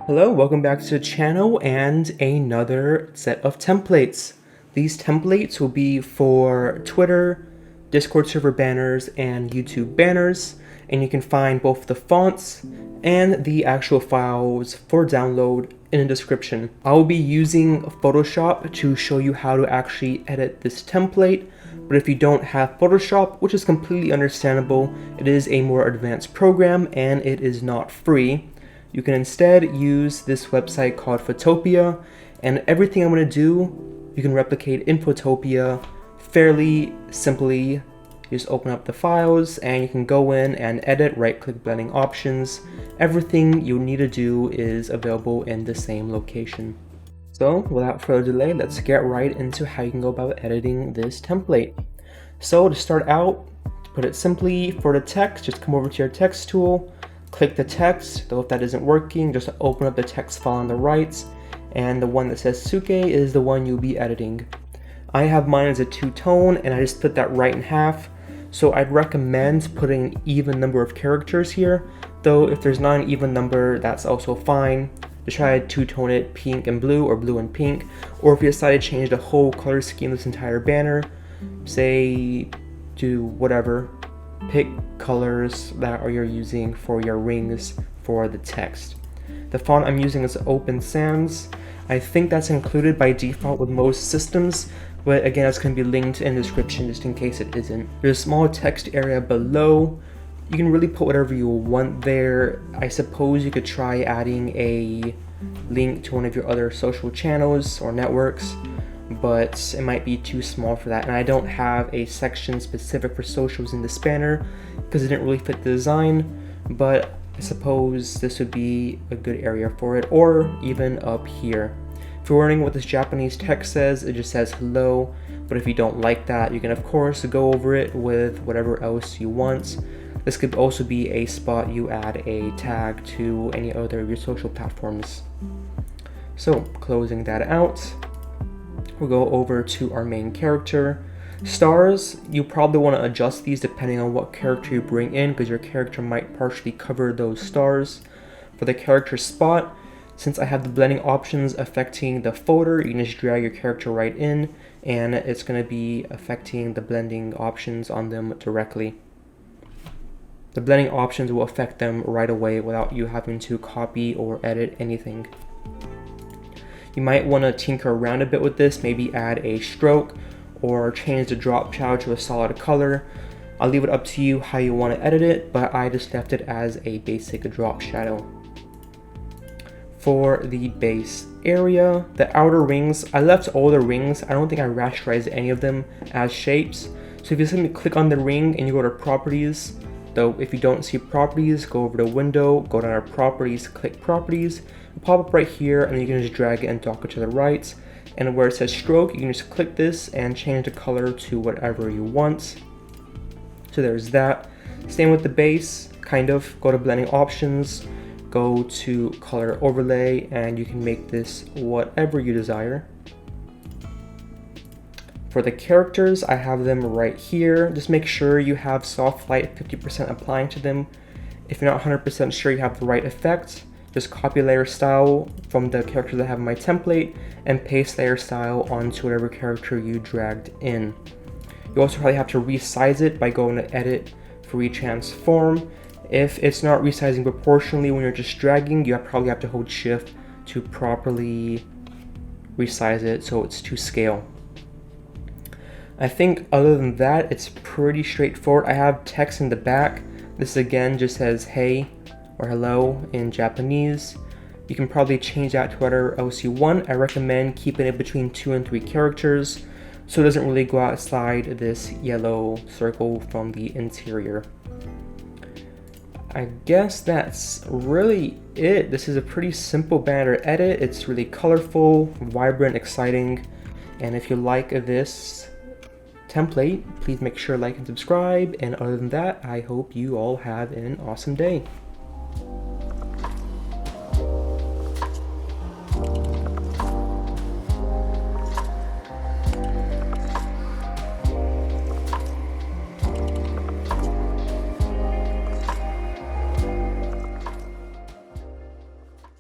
Hello, welcome back to the channel and another set of templates. These templates will be for Twitter, Discord server banners, and YouTube banners, and you can find both the fonts and the actual files for download in the description. I will be using Photoshop to show you how to actually edit this template, but if you don't have Photoshop, which is completely understandable, it is a more advanced program and it is not free. You can instead use this website called Photopia, and everything I'm going to do, you can replicate in Photopia fairly simply. You just open up the files and you can go in and edit, right-click blending options. Everything you need to do is available in the same location. So without further delay, let's get right into how you can go about editing this template. So to start out, to put it simply, for the text, just come over to your text tool, click the text, though if that isn't working, just open up the text file on the right, and the one that says Suke is the one you'll be editing. I have mine as a two-tone, and I just split that right in half, so I'd recommend putting an even number of characters here, though if there's not an even number, that's also fine. Just try to two-tone it pink and blue, or blue and pink, or if you decide to change the whole color scheme of this entire banner, say, do whatever. Pick colors that you're using for your rings for the text. The font I'm using is Open Sans. I think that's included by default with most systems, but again, it's going to be linked in the description just in case it isn't. There's a small text area below. You can really put whatever you want there. I suppose you could try adding a link to one of your other social channels or networks, but it might be too small for that, and I don't have a section specific for socials in this banner because it didn't really fit the design, but I suppose this would be a good area for it, or even up here. If you're wondering what this Japanese text says, it just says hello, but if you don't like that, you can of course go over it with whatever else you want. This could also be a spot you add a tag to any other of your social platforms. So closing that out, we'll go over to our main character. Stars, you probably want to adjust these depending on what character you bring in, because your character might partially cover those stars. For the character spot, since I have the blending options affecting the folder, you can just drag your character right in and it's going to be affecting the blending options on them directly. The blending options will affect them right away without you having to copy or edit anything. You might want to tinker around a bit with this, maybe add a stroke or change the drop shadow to a solid color. I'll leave it up to you how you want to edit it, but I just left it as a basic drop shadow. For the base area, the outer rings, I left all the rings. I don't think I rasterized any of them as shapes. So if you simply click on the ring and you go to properties, though if you don't see properties, go over to window, go down to properties, click properties, pop up right here, and you can just drag it and dock it to the right. And where it says stroke, you can just click this and change the color to whatever you want. So there's that. Same with the base, kind of. Go to blending options, go to color overlay, and you can make this whatever you desire. For the characters, I have them right here. Just make sure you have soft light 50% applying to them. If you're not 100% sure you have the right effect, just copy layer style from the characters I have in my template and paste layer style onto whatever character you dragged in. You also probably have to resize it by going to edit for retransform. If it's not resizing proportionally when you're just dragging, you probably have to hold shift to properly resize it so it's to scale. I think other than that, it's pretty straightforward. I have text in the back. This again just says hey or hello in Japanese. You can probably change that to whatever else you want. I recommend keeping it between 2 and 3 characters so it doesn't really go outside this yellow circle from the interior. I guess that's really it. This is a pretty simple banner edit. It's really colorful, vibrant, exciting, and if you like this template, please make sure to like and subscribe, and other than that, I hope you all have an awesome day.